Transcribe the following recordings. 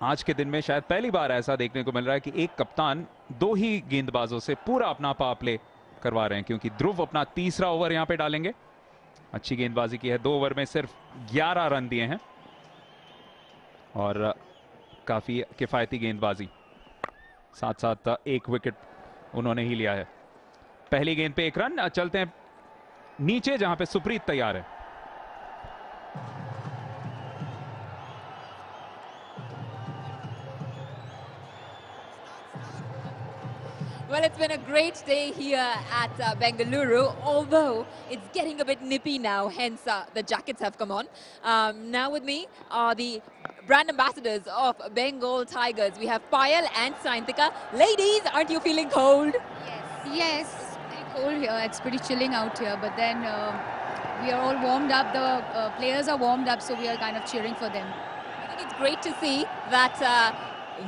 आज के दिन में शायद पहली बार ऐसा देखने को मिल रहा है कि एक कप्तान दो ही गेंदबाजों से पूरा अपना पावर प्ले करवा रहे हैं, क्योंकि ध्रुव अपना तीसरा ओवर यहां पे डालेंगे। अच्छी गेंदबाजी की है, 2 ओवर में सिर्फ 11 रन दिए हैं और काफी किफायती गेंदबाजी, साथ साथ एक विकेट उन्होंने ही लिया है। पहली गेंद पे 1 रन। चलते हैं नीचे जहां पे सुप्रीत तैयार है। Well, it's been a great day here at Bengaluru, although it's getting a bit nippy now, hence the jackets have come on. Now with me are the brand ambassadors of Bengal Tigers. We have Payal and Saintika. Ladies, aren't you feeling cold? Yes, it's pretty cold here. It's pretty chilling out here. But then we are all warmed up. The players are warmed up, so we are kind of cheering for them. I think it's great to see that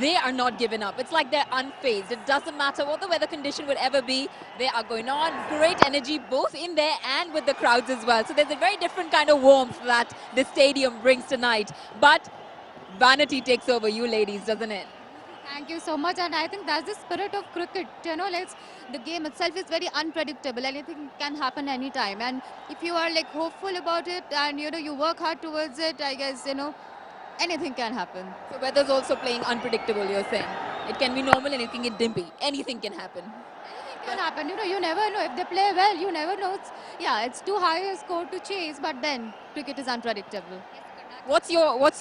they are not given up. It's like they're unfazed. It doesn't matter what the weather condition would ever be. They are going on. Great energy both in there and with the crowds as well. So there's a very different kind of warmth that the stadium brings tonight. But vanity takes over you ladies, doesn't it? Thank you so much. And I think that's the spirit of cricket. You know, the game itself is very unpredictable. Anything can happen anytime. And if you are like hopeful about it and you work hard towards it, I guess anything can happen. So weather's also playing unpredictable, you're saying. It can be normal and it can get dimpy. Anything can happen. Anything can happen. You never know. If they play well, you never know. It's too high a score to chase, but then cricket is unpredictable. What's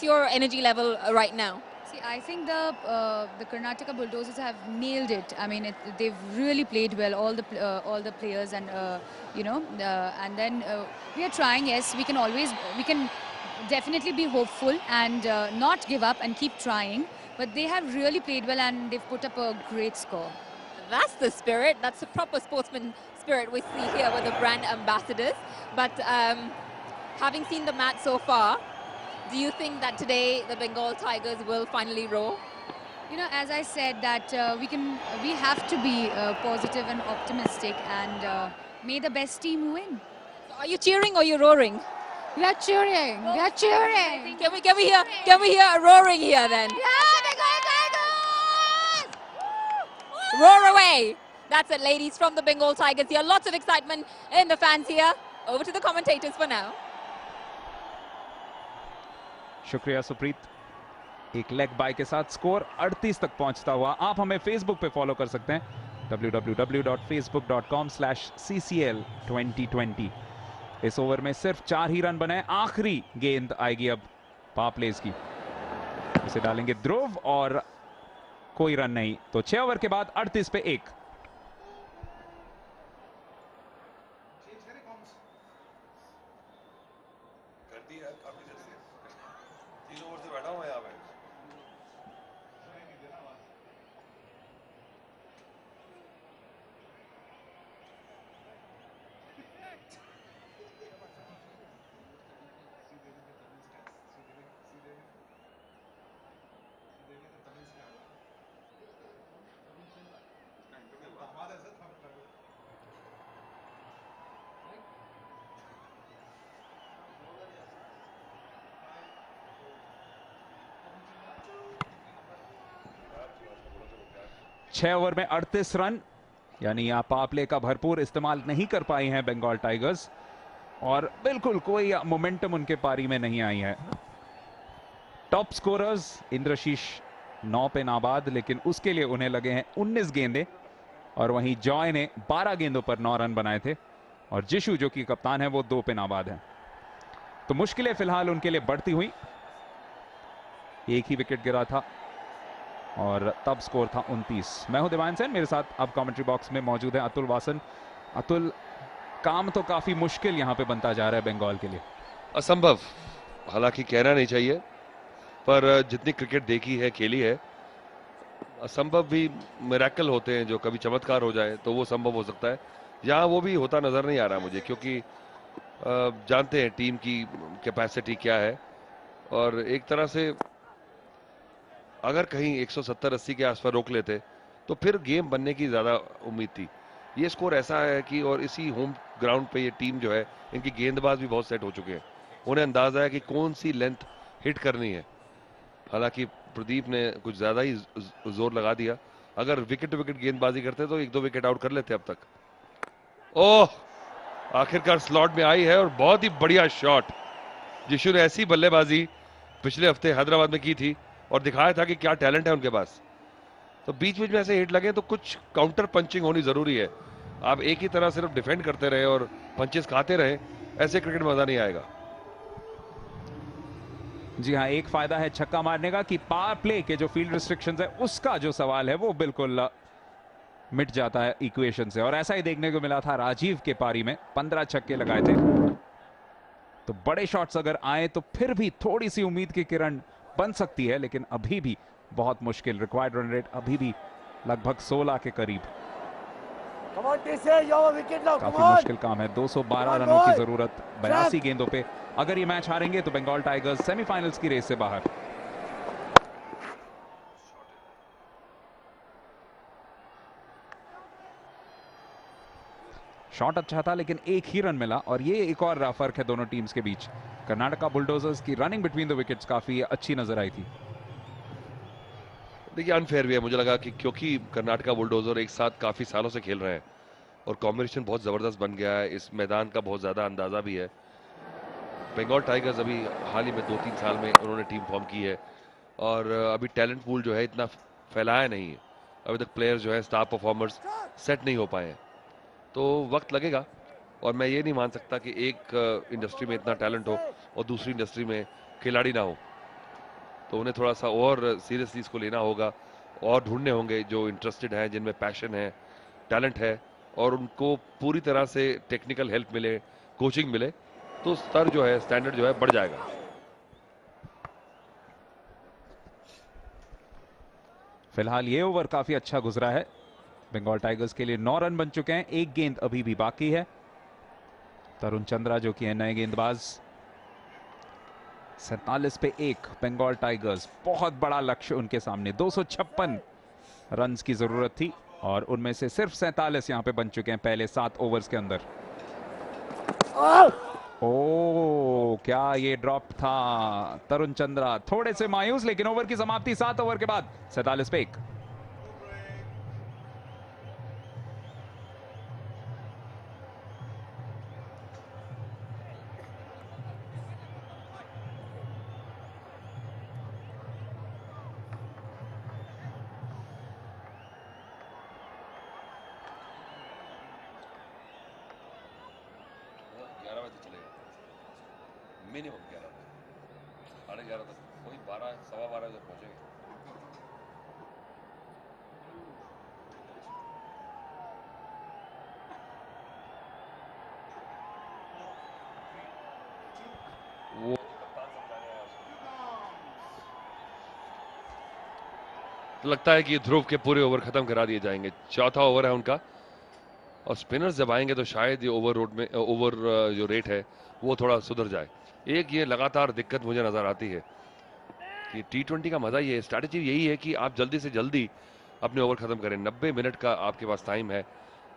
your energy level right now? See, I think the Karnataka Bulldozers have nailed it. I mean, they've really played well, all the players, and and then we are trying. Yes, we can definitely be hopeful and not give up and keep trying. But they have really played well and they've put up a great score. That's the spirit. That's the proper sportsman spirit we see here with the brand ambassadors. But having seen the match so far, do you think that today the Bengal Tigers will finally roar? As I said, that we have to be positive and optimistic, and may the best team win. So are you cheering or are you roaring? We are cheering. We are cheering. Can we hear a roaring here then? Yeah, Bengal Tigers! Roar away! That's it, ladies, from the Bengal Tigers here. Lots of excitement in the fans here. Over to the commentators for now. शुक्रिया सुप्रीत। एक leg bye के साथ score 38 तक पहुंचता हुआ। आप हमें Facebook पे फॉलो कर सकते हैं, www.facebook.com/ccl2020। इस ओवर में सिर्फ 4 ही रन बने। आखिरी गेंद आएगी अब पावर प्लेस की, इसे डालेंगे ध्रुव और कोई रन नहीं। तो 6 ओवर के बाद 38 पे 1। छह ओवर में 38 रन, यानी आप पावर प्ले का भरपूर इस्तेमाल नहीं कर पाई हैं बंगाल टाइगर्स, और बिल्कुल कोई मोमेंटम उनके पारी में नहीं आई है। टॉप स्कोरर्स इंद्रशीष 9 पे नाबाद, लेकिन उसके लिए उन्हें लगे हैं 19 गेंदे, और वहीं जॉय ने 12 गेंदों पर 9 रन बनाए थे, और जिशु जो कि कप्तान है वो 2 पे नाबाद है। तो मुश्किलें फिलहाल उनके लिए बढ़ती हुई। एक ही विकेट गिरा था और तब स्कोर था 29। मैं हूं दिवान सेन, मेरे साथ अब कमेंट्री बॉक्स में मौजूद है अतुल वासन। अतुल, काम तो काफी मुश्किल यहां पे बनता जा रहा है बंगाल के लिए। असंभव, हालांकि कहना नहीं चाहिए, पर जितनी क्रिकेट देखी है, खेली है, असंभव भी मिरेकल होते हैं। जो कभी चमत्कार हो जाए तो वो संभव हो सकता है। यहाँ वो भी होता नजर नहीं आ रहा मुझे, क्योंकि जानते हैं टीम की कैपेसिटी क्या है, और एक तरह से अगर कहीं 170-80 के आसपास रोक लेते तो फिर गेम बनने की ज्यादा उम्मीद थी। ये स्कोर ऐसा है कि, और इसी होम ग्राउंड पे ये टीम जो है, इनकी गेंदबाज भी बहुत सेट हो चुके हैं, उन्हें अंदाजा है कि कौन सी लेंथ हिट करनी है। हालांकि प्रदीप ने कुछ ज्यादा ही जोर लगा दिया। अगर विकेट टू विकेट गेंदबाजी करते तो 1-2 विकेट आउट कर लेते अब तक। ओह, आखिरकार स्लॉट में आई है और बहुत ही बढ़िया शॉट। जिशु ने ऐसी बल्लेबाजी पिछले हफ्ते हैदराबाद में की थी और दिखाया था कि क्या टैलेंट है उनके पास। तो बीच बीच में ऐसे हिट लगे तो कुछ काउंटर पंचिंग होनी जरूरी है। आप एक ही तरह सिर्फ डिफेंड करते रहे और पंचेस खाते रहे, ऐसे क्रिकेट में मजा नहीं आएगा। जी हाँ, एक फायदा है छक्का मारने का कि पावर प्ले के जो फील्ड रिस्ट्रिक्शंस है उसका जो सवाल है वो बिल्कुल मिट जाता है इक्वेशन से। और ऐसा ही देखने को मिला था राजीव के पारी में, 15 छक्के लगाए थे। तो बड़े शॉट्स अगर आए तो फिर भी थोड़ी सी उम्मीद की किरण बन सकती है, लेकिन अभी भी बहुत मुश्किल। रिक्वायर्ड रन रेट अभी भी लगभग 16 के करीब। काफी मुश्किल काम है। 212 रनों की जरूरत 82 गेंदों पे। अगर ये मैच हारेंगे तो बंगाल टाइगर्स सेमीफाइनल्स की रेस से बाहर। शॉट अच्छा था लेकिन एक ही रन मिला और ये एक और फर्क है दोनों टीम्स के बीच। कर्नाटका बुलडोजर्स की रनिंग बिटवीन द विकेट्स काफी अच्छी नजर आई थी। देखिए अनफेयर भी है, मुझे लगा कि क्योंकि कर्नाटका बुलडोजर एक साथ काफी सालों से खेल रहे हैं और कॉम्बिनेशन बहुत जबरदस्त बन गया है, इस मैदान का बहुत ज्यादा अंदाजा भी है। बंगाल टाइगर्स अभी हाल ही में 2-3 साल में उन्होंने टीम फॉर्म की है और अभी टैलेंट पूल जो है इतना फैलाया नहीं है। अभी तक प्लेयर्स जो है स्टार परफॉर्मर्स सेट नहीं हो पाए हैं, तो वक्त लगेगा। और मैं ये नहीं मान सकता कि एक इंडस्ट्री में इतना टैलेंट हो और दूसरी इंडस्ट्री में खिलाड़ी ना हो। तो उन्हें थोड़ा सा और सीरियसली इसको लेना होगा और ढूंढने होंगे जो इंटरेस्टेड हैं, जिनमें पैशन है, टैलेंट है और उनको पूरी तरह से टेक्निकल हेल्प मिले, कोचिंग मिले, तो स्तर जो है, स्टैंडर्ड जो है बढ़ जाएगा। फिलहाल ये ओवर काफी अच्छा गुजरा है बंगाल टाइगर्स के लिए। 9 रन बन चुके हैं, एक गेंद अभी भी बाकी है। तरुण चंद्रा जो कि है नए गेंदबाज। 47 पे 1 बंगाल टाइगर्स, बहुत बड़ा लक्ष्य उनके सामने। 256 रन्स की जरूरत थी और उनमें से सिर्फ 47 यहां पे बन चुके हैं पहले 7 ओवर्स के अंदर। ओ, क्या ये ड्रॉप था। तरुण चंद्रा थोड़े से मायूस, लेकिन ओवर की समाप्ति 7 ओवर के बाद 47 पे 1। मिनिमम 11 साढ़े 11 तक, कोई 12 सवा 12 तक पहुंचेंगे। वो तो लगता है कि ध्रुव के पूरे ओवर खत्म करा दिए जाएंगे। चौथा ओवर है उनका और स्पिनर्स जब आएंगे तो शायद ये ओवर जो रेट है वो थोड़ा सुधर जाए। एक ये लगातार दिक्कत मुझे नजर आती है कि T20 का मजा ये है, स्ट्रैटेजी यही है कि आप जल्दी से जल्दी अपने ओवर खत्म करें। 90 मिनट का आपके पास टाइम है।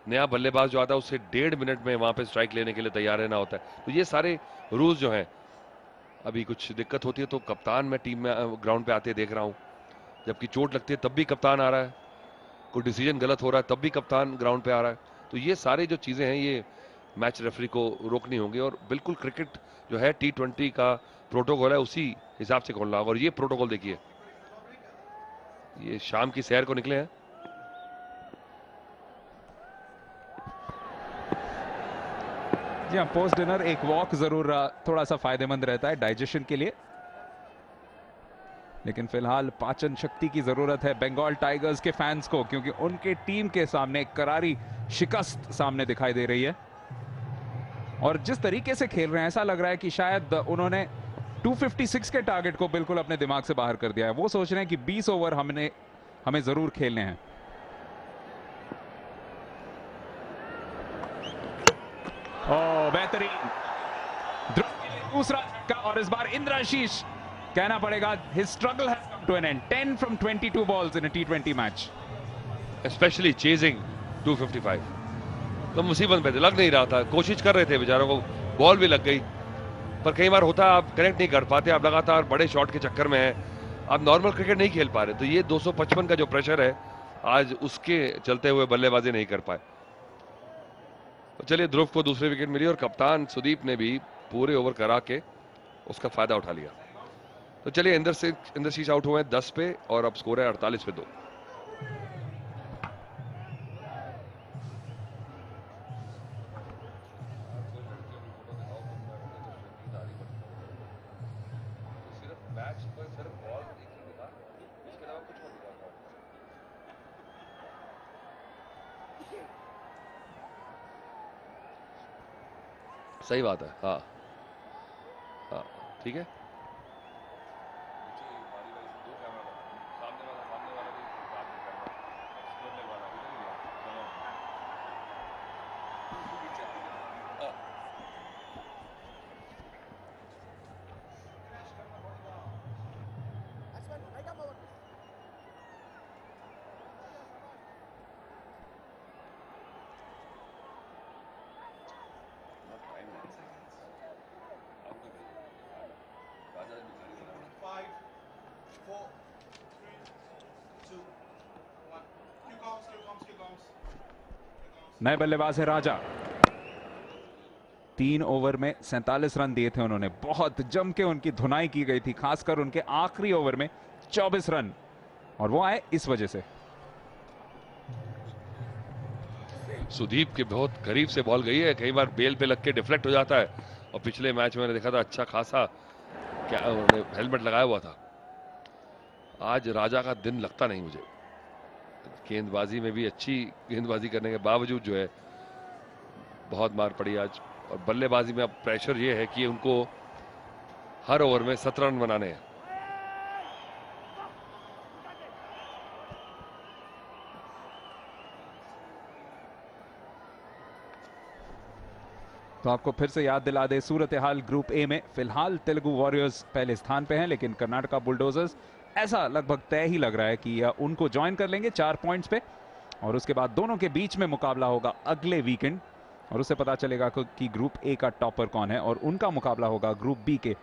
नया बल्लेबाज जो आता है उससे 1.5 मिनट में वहां पे स्ट्राइक लेने के लिए तैयार रहना होता है। तो ये सारे रूल्स जो हैं, अभी कुछ दिक्कत होती है तो कप्तान मैं टीम में ग्राउंड पे आते देख रहा हूँ, जबकि चोट लगती है तब भी कप्तान आ रहा है, कोई डिसीजन गलत हो रहा है तब भी कप्तान ग्राउंड पे आ रहा है। तो ये सारे जो चीजें हैं ये मैच रेफरी को रोकनी होंगी और बिल्कुल क्रिकेट जो है T20 का प्रोटोकॉल है उसी हिसाब से खोलना होगा। और ये प्रोटोकॉल देखिए, ये शाम की सैर को निकले हैं। जी हाँ, पोस्ट डिनर एक वॉक जरूर थोड़ा सा फायदेमंद रहता है डाइजेशन के लिए, लेकिन फिलहाल पाचन शक्ति की जरूरत है बंगाल टाइगर्स के फैंस को, क्योंकि उनके टीम के सामने एक करारी शिकस्त सामने दिखाई दे रही है। और जिस तरीके से खेल रहे हैं ऐसा लग रहा है कि शायद उन्होंने 256 के टारगेट को बिल्कुल अपने दिमाग से बाहर कर दिया है। वो सोच रहे हैं कि 20 ओवर हमें जरूर खेलने हैं। ओह, बेहतरीन ध्रुव के लिए दूसरा छक्का और इस बार इंद्राशीष कहना पड़ेगा his struggle has come to an end. 10 from 22 balls in a T20 match. Especially chasing 255. तो मुसीबत में लग नहीं रहा था, कोशिश कर रहे थे बेचारों को, बॉल भी लग गई, पर कई बार होता है आप कनेक्ट नहीं कर पाते, आप लगातार बड़े शॉट के चक्कर में हैं आप नॉर्मल क्रिकेट नहीं खेल पा रहे, तो ये 255 का जो प्रेशर है आज उसके चलते हुए बल्लेबाजी नहीं कर पाए। तो चलिए, ध्रुव को दूसरी विकेट मिली और कप्तान सुदीप ने भी पूरे ओवर करा के उसका फायदा उठा लिया। तो चलिए, इंद्रशीष आउट हुए हैं 10 पे और अब स्कोर है 48 पे 2। सही बात है। हाँ हाँ, ठीक है। नए बल्लेबाज है राजा। 3 ओवर में 47 रन दिए थे उन्होंने, बहुत जम के उनकी धुनाई की गई थी, खासकर उनके आखिरी ओवर में 24 रन, और वो आए इस वजह से। सुदीप के बहुत करीब से बॉल गई है, कई बार बेल पे लग के डिफ्लेक्ट हो जाता है, और पिछले मैच में मैंने देखा था अच्छा खासा क्या उन्होंने हेलमेट लगाया हुआ था। आज राजा का दिन लगता नहीं मुझे, गेंदबाजी में भी अच्छी गेंदबाजी करने के बावजूद जो है बहुत मार पड़ी आज। और बल्लेबाजी में अब प्रेशर ये है कि उनको हर ओवर में 17 रन बनाने हैं। तो आपको फिर से याद दिला दे सूरत हाल ग्रुप ए में, फिलहाल तेलुगु वॉरियर्स पहले स्थान पे हैं, लेकिन कर्नाटका बुलडोजर्स ऐसा लगभग तय ही लग रहा है कि उनको ज्वाइन कर लेंगे 4 पॉइंट्स पे, और उसके बाद दोनों के बीच में मुकाबला होगा अगले वीकेंड, और उससे पता चलेगा कि ग्रुप ए का टॉपर कौन है, और उनका मुकाबला होगा ग्रुप बी के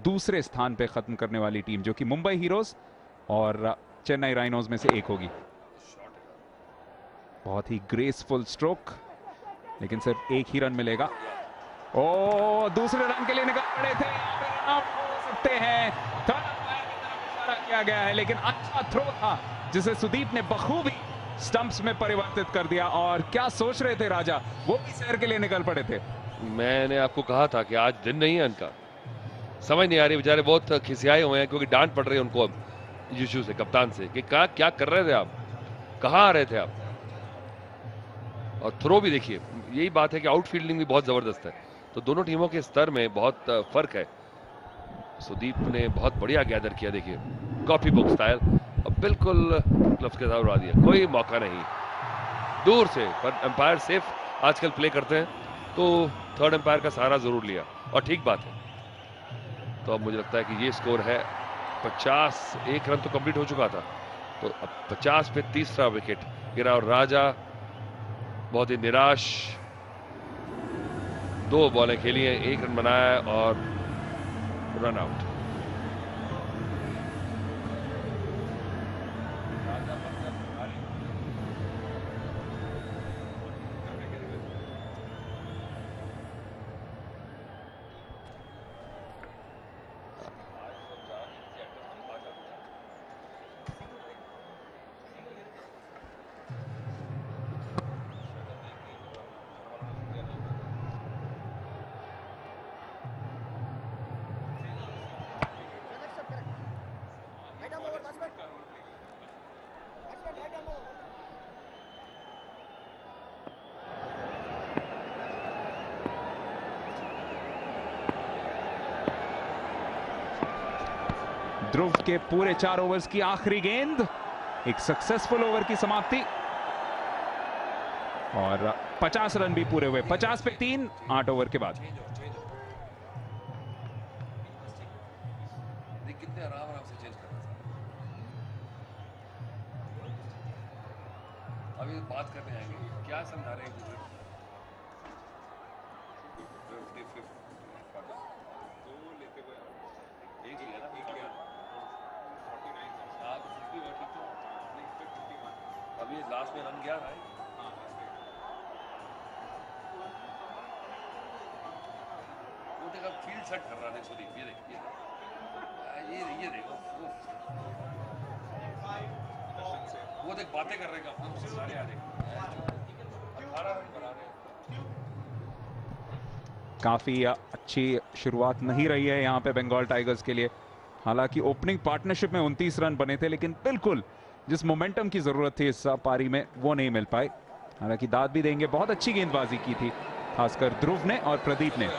दूसरे स्थान पे खत्म करने वाली टीम, जो कि मुंबई हीरोज और चेन्नई राइनोज में से एक होगी। बहुत ही ग्रेसफुल स्ट्रोक, लेकिन सिर्फ एक ही रन मिलेगा। ओ, दूसरे रन के लिए निकल पड़े थे, रन आउट हो सकते हैं। थर्ड अंपायर की तरफ इशारा किया गया है, लेकिन अच्छा थ्रो था जिसे सुदीप ने बखूबी स्टंप्स में परिवर्तित कर दिया। और क्या सोच रहे थे राजा, वो भी सैर के लिए निकल पड़े थे। मैंने आपको कहा था कि आज दिन नहीं है इनका, समझ नहीं आ रही, बेचारे बहुत खिसियाए हुए हैं क्योंकि डांट पड़ रही है उनको अब यीशु से, कप्तान से, कि क्या कर रहे थे आप, कहाँ आ रहे थे आप। और थ्रो भी देखिए, यही बात है कि आउटफील्डिंग भी बहुत जबरदस्त है, तो दोनों टीमों के स्तर में बहुत फर्क है। सुदीप ने बहुत बढ़िया गैदर किया, देखिए कॉपी बुक स्टाइल, और बिल्कुल ग्लव्स के साथ उड़ा दिया, कोई मौका नहीं दूर से। पर अंपायर सेफ आजकल प्ले करते हैं, तो थर्ड अंपायर का सहारा जरूर लिया, और ठीक बात है। तो अब मुझे लगता है कि ये स्कोर है 50, 1 रन तो कंप्लीट हो चुका था, तो अब 50 पे तीसरा विकेट गिरा, और राजा बहुत ही निराश, 2 बॉलें खेली हैं, 1 रन बनाया और रन आउट। ध्रुव के पूरे 4 ओवर्स की आखिरी गेंद, एक सक्सेसफुल ओवर की समाप्ति, और 50 रन भी पूरे हुए, 50 पे 3, 8 ओवर के बाद। कितने आराम से चेंज करना था। अभी बात करने आएंगे, क्या समझा रहे हैं अभी लास्ट में रन गया है। वो देखो फील्ड सेट कर रहा है सुदीप, ये देखिए ये देखो वो देख बातें कर रहे हैं अपने सारे, आ देख 18 रन बना रहे हैं। काफी अच्छी शुरुआत नहीं रही है यहाँ पे बंगाल टाइगर्स के लिए। हालांकि ओपनिंग पार्टनरशिप में 29 रन बने थे, लेकिन बिल्कुल जिस मोमेंटम की जरूरत थी इस पारी में वो नहीं मिल पाई। हालांकि दाद भी देंगे, बहुत अच्छी गेंदबाजी की थी खासकर ध्रुव ने और प्रदीप ने।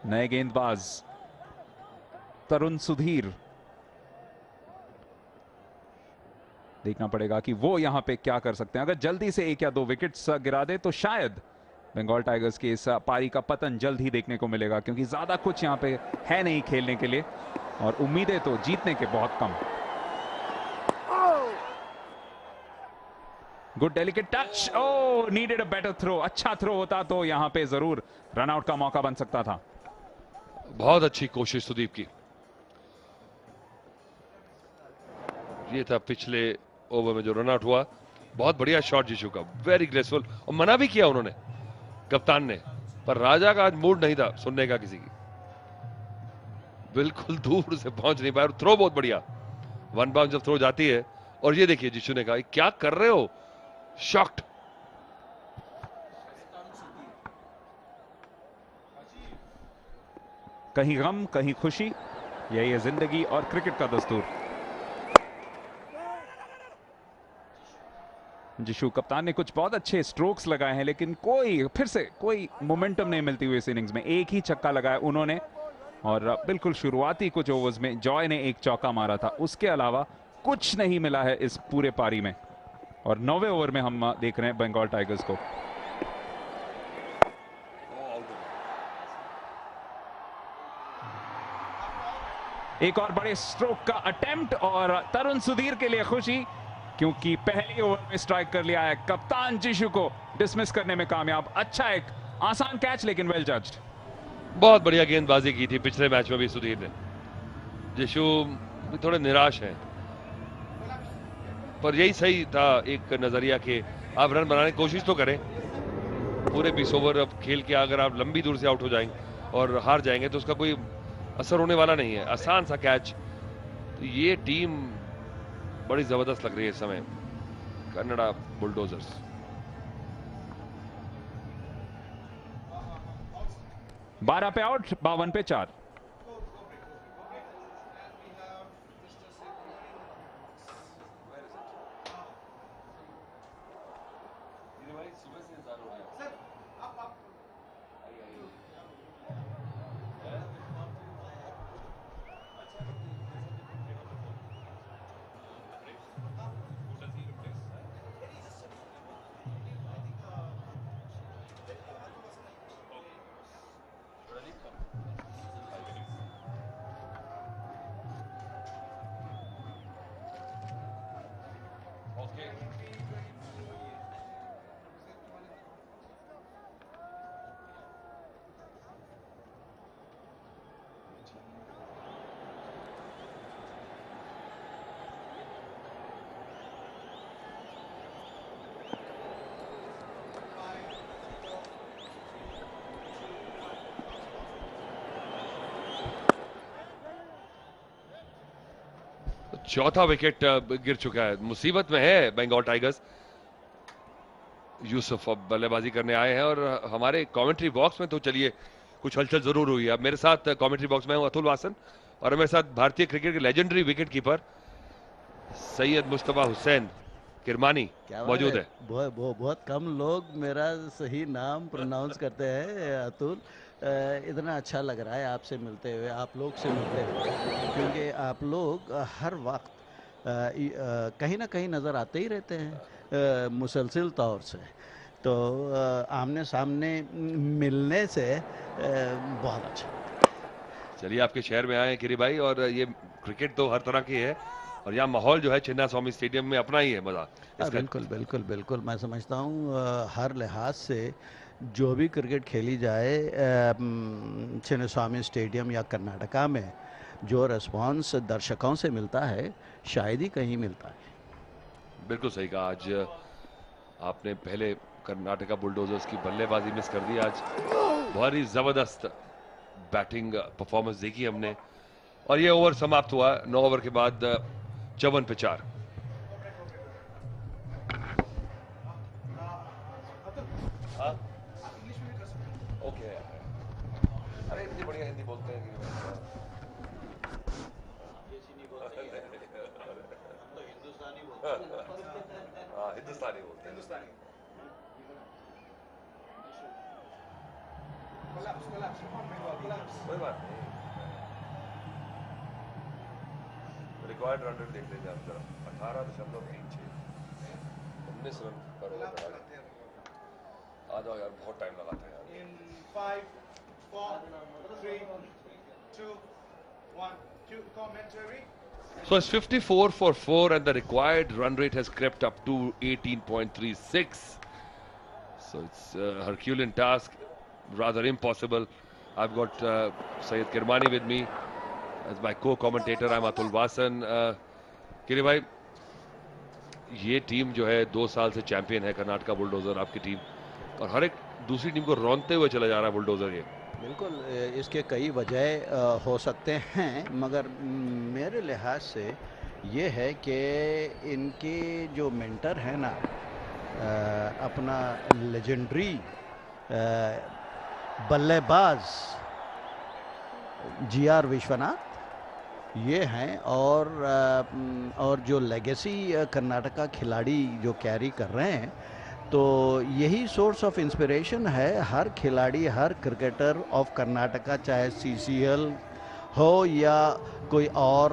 नए गेंदबाज तरुण सुधीर, देखना पड़ेगा कि वो यहां पे क्या कर सकते हैं। अगर जल्दी से 1 या 2 विकेट्स गिरा दे तो शायद बंगाल टाइगर्स के इस पारी का पतन जल्द ही देखने को मिलेगा, क्योंकि ज्यादा कुछ यहां पे है नहीं खेलने के लिए और उम्मीदें तो जीतने के बहुत कम। Good delicate touch, oh needed a better throw. अच्छा थ्रो होता तो यहां पे जरूर रनआउट का मौका बन सकता था। बहुत अच्छी कोशिश सुदीप की। ये था पिछले ओवर में जो रन आउट हुआ, बहुत बढ़िया शॉट जीशु का, वेरी ग्रेसफुल। और मना भी किया उन्होंने, कप्तान ने, पर राजा का आज मूड नहीं था सुनने का किसी की। बिल्कुल दूर से पहुंच नहीं पाया, थ्रो बहुत बढ़िया। वन बाउंस जब थ्रो जाती है, और ये देखिए जीशु ने कहा क्या कर रहे हो, शॉक्ड। कहीं गम कहीं खुशी, यही है जिंदगी और क्रिकेट का दस्तूर। जिशु कप्तान ने कुछ बहुत अच्छे स्ट्रोक्स लगाए हैं, लेकिन फिर से कोई मोमेंटम नहीं मिलती हुई इस इनिंग्स में। एक ही छक्का लगाया उन्होंने, और बिल्कुल शुरुआती कुछ ओवर्स में जॉय ने एक चौका मारा था, उसके अलावा कुछ नहीं मिला है इस पूरे पारी में। और 9वें ओवर में हम देख रहे हैं बंगाल टाइगर्स को। एक और बड़े स्ट्रोक का अटेम्प्ट, और तरुण सुधीर के लिए खुशी, क्योंकि पहले ओवर में स्ट्राइक कर लिया है। कप्तान जिशु को डिसमिस करने में कामयाब। अच्छा एक आसान कैच, लेकिन वेल जज्ड। बहुत बढ़िया गेंदबाजी की थी पिछले मैच में भी सुधीर ने। जिशु थोड़े निराश हैं, पर यही सही था एक नजरिया के आप रन बनाने की कोशिश तो करें। पूरे 20 ओवर अब खेल के अगर आप लंबी दूर से आउट हो जाएंगे और हार जाएंगे तो उसका कोई असर होने वाला नहीं है। आसान सा कैच। तो ये टीम बड़ी जबरदस्त लग रही है इस समय, कन्नड़ा बुलडोजर्स। बारह पे आउट, 52 पे 4। चौथा विकेट गिर चुका है, मुसीबत में है बंगाल टाइगर्स। यूसुफ अब बल्लेबाजी करने आए हैं, और हमारे कमेंट्री बॉक्स में तो चलिए कुछ हलचल जरूर हुई है। अब मेरे साथ कमेंट्री बॉक्स में हूं अतुल वासन, और मेरे साथ भारतीय क्रिकेट के legendary wicket keeper Syed Mustafa Hussain Kirmani मौजूद है। बहुत कम लोग मेरा सही नाम प्रोनाउंस करते हैं अतुल। इतना अच्छा लग रहा है आपसे मिलते हुए, आप लोग से मिलते हुए, क्योंकि आप लोग हर वक्त कहीं ना कहीं नज़र आते ही रहते हैं मुसलसल तौर से। तो आमने सामने मिलने से बहुत अच्छा। चलिए आपके शहर में आए किरी भाई, और ये क्रिकेट तो हर तरह की है, और यहाँ माहौल जो है चिन्ना स्वामी स्टेडियम में अपना ही है मजा। बिल्कुल बिल्कुल बिल्कुल, मैं समझता हूँ हर लिहाज से जो भी क्रिकेट खेली जाए चिन्नास्वामी स्टेडियम या कर्नाटका में, जो रिस्पांस दर्शकों से मिलता है शायद ही कहीं मिलता है। बिल्कुल सही कहा। आज आपने पहले कर्नाटका बुलडोजर्स की बल्लेबाजी मिस कर दी। आज बहुत ही जबरदस्त बैटिंग परफॉर्मेंस देखी हमने और ये ओवर समाप्त हुआ 9 ओवर के बाद 54 पे 4। ओके, अरे इतनी बढ़िया हिंदी बोलते हैं कि हिंदुस्तानी बोलते हैं। कोई बात नहीं, रिक्वायर्ड रन रेट देख लीजिए आप जरा, 18.36, 19 रन पर ओवर। आ जाओ यार, बहुत टाइम लगाते हैं यार। 5, 4, 3, 2, 1, cue commentary. So it's 54 for 4 and the required run rate has crept up to 18.36. So it's a Herculean task, rather impossible. I've got Syed Kirmani with me as my co-commentator. I'm Atul Vasan. किरे भाई, ये team जो है 2 साल से champion है, Karnataka bulldozer आपकी team, और हर एक दूसरी टीम को रौंदते हुए चला जा रहा है बुलडोजर ये। बिल्कुल, इसके कई वजह हो सकते हैं, मगर मेरे लिहाज से ये है कि इनके जो मेंटर है ना, अपना लेजेंडरी बल्लेबाज जीआर विश्वनाथ ये हैं, और जो लेगेसी कर्नाटका खिलाड़ी जो कैरी कर रहे हैं, तो यही सोर्स ऑफ इंस्पिरेशन है हर खिलाड़ी, हर क्रिकेटर ऑफ कर्नाटका, चाहे सीसीएल हो या कोई और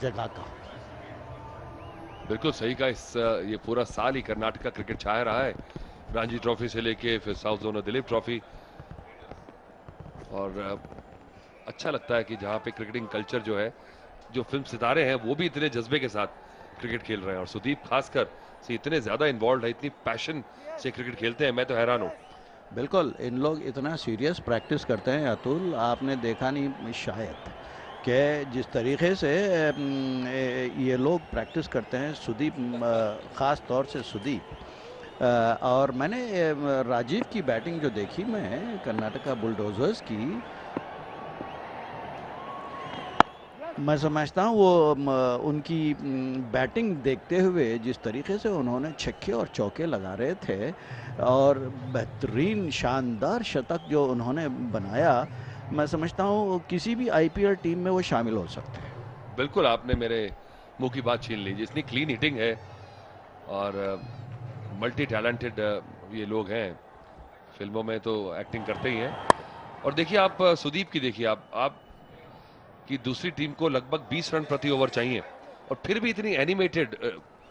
जगह का। बिल्कुल सही कहा। ये पूरा साल ही कर्नाटका क्रिकेट छाया रहा है, रणजी ट्रॉफी से लेके फिर साउथ जोन दिलीप ट्रॉफी, और अच्छा लगता है कि जहाँ पे क्रिकेटिंग कल्चर जो है, जो फिल्म सितारे हैं वो भी इतने जज्बे के साथ क्रिकेट खेल रहे हैं, और सुदीप खासकर से इतने ज्यादा इन्वॉल्व है, इतनी पैशन से क्रिकेट खेलते हैं, मैं तो हैरान हूँ। बिल्कुल, इन लोग इतना सीरियस प्रैक्टिस करते हैं अतुल, आपने देखा नहीं शायद कि जिस तरीके से ये लोग प्रैक्टिस करते हैं, सुदीप ख़ास तौर से सुदीप, और मैंने राजीव की बैटिंग जो देखी मैं कर्नाटका बुलडोजर्स की, मैं समझता हूँ वो उनकी बैटिंग देखते हुए जिस तरीके से उन्होंने छक्के और चौके लगा रहे थे, और बेहतरीन शानदार शतक जो उन्होंने बनाया, मैं समझता हूँ किसी भी आईपीएल टीम में वो शामिल हो सकते हैं। बिल्कुल, आपने मेरे मुंह की बात छीन ली। जितनी क्लीन हिटिंग है और मल्टी टैलेंटेड ये लोग हैं, फिल्मों में तो एक्टिंग करते ही हैं। और देखिए आप सुदीप की, देखिए आप कि दूसरी टीम को लगभग 20 रन प्रति ओवर चाहिए, और फिर भी इतनी एनिमेटेड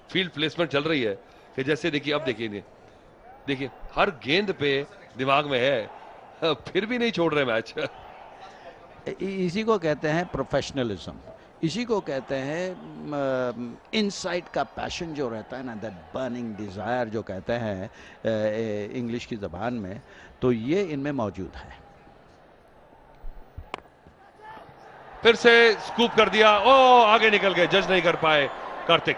फील्ड प्लेसमेंट चल रही है कि जैसे देखिए, अब देखिए हर गेंद पे दिमाग में है, फिर भी नहीं छोड़ रहे मैच। इसी को कहते हैं प्रोफेशनलिज्म, इसी को कहते हैं इनसाइड का पैशन जो रहता है ना, दैट बर्निंग डिज़ायर जो कहते हैं इंग्लिश की ज़बान में, तो ये इनमें मौजूद है। फिर से स्कूप कर दिया, ओ आगे निकल गए, जज नहीं कर पाए कार्तिक।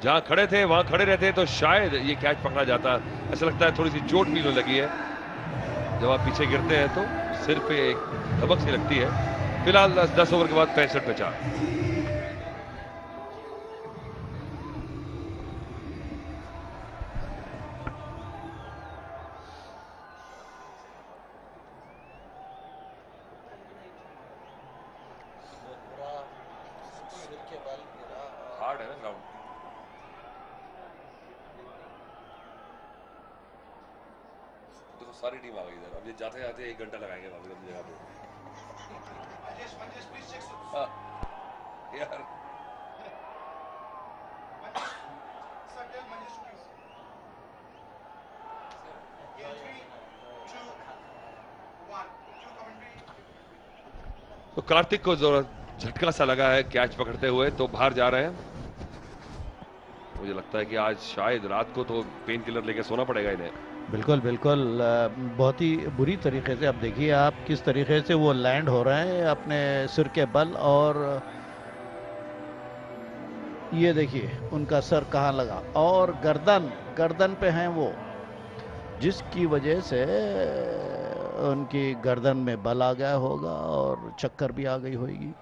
जहां खड़े थे वहां खड़े रहते तो शायद ये कैच पकड़ा जाता। ऐसा लगता है थोड़ी सी चोट भी होने लगी है, जब आप पीछे गिरते हैं तो सिर पे एक धबक सी लगती है। फिलहाल 10 ओवर के बाद 65 पे 4। हार्ड है ना ग्राउंड। देखो सारी टीम आ गई इधर, अब ये जाते जाते 1 घंटा लगाएंगे वापस अपनी जगह पे। हाँ, यार तो कार्तिक को जरा झटका सा लगा है कैच पकड़ते हुए, तो बाहर जा रहे हैं। मुझे लगता है कि आज शायद रात को तो पेन किलर लेके सोना पड़ेगा इन्हें। बिल्कुल बिल्कुल, बहुत ही बुरी तरीके से, अब देखिए आप किस तरीके से वो लैंड हो रहे हैं अपने सिर के बल, और ये देखिए उनका सर कहाँ लगा, और गर्दन गर्दन पे हैं वो, जिसकी वजह से उनकी गर्दन में बल आ गया होगा और चक्कर भी आ गई होगी।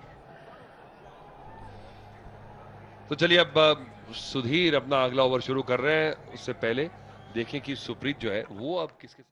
तो चलिए अब सुधीर अपना अगला ओवर शुरू कर रहे हैं। उससे पहले देखें कि सुप्रीत जो है वो अब किसके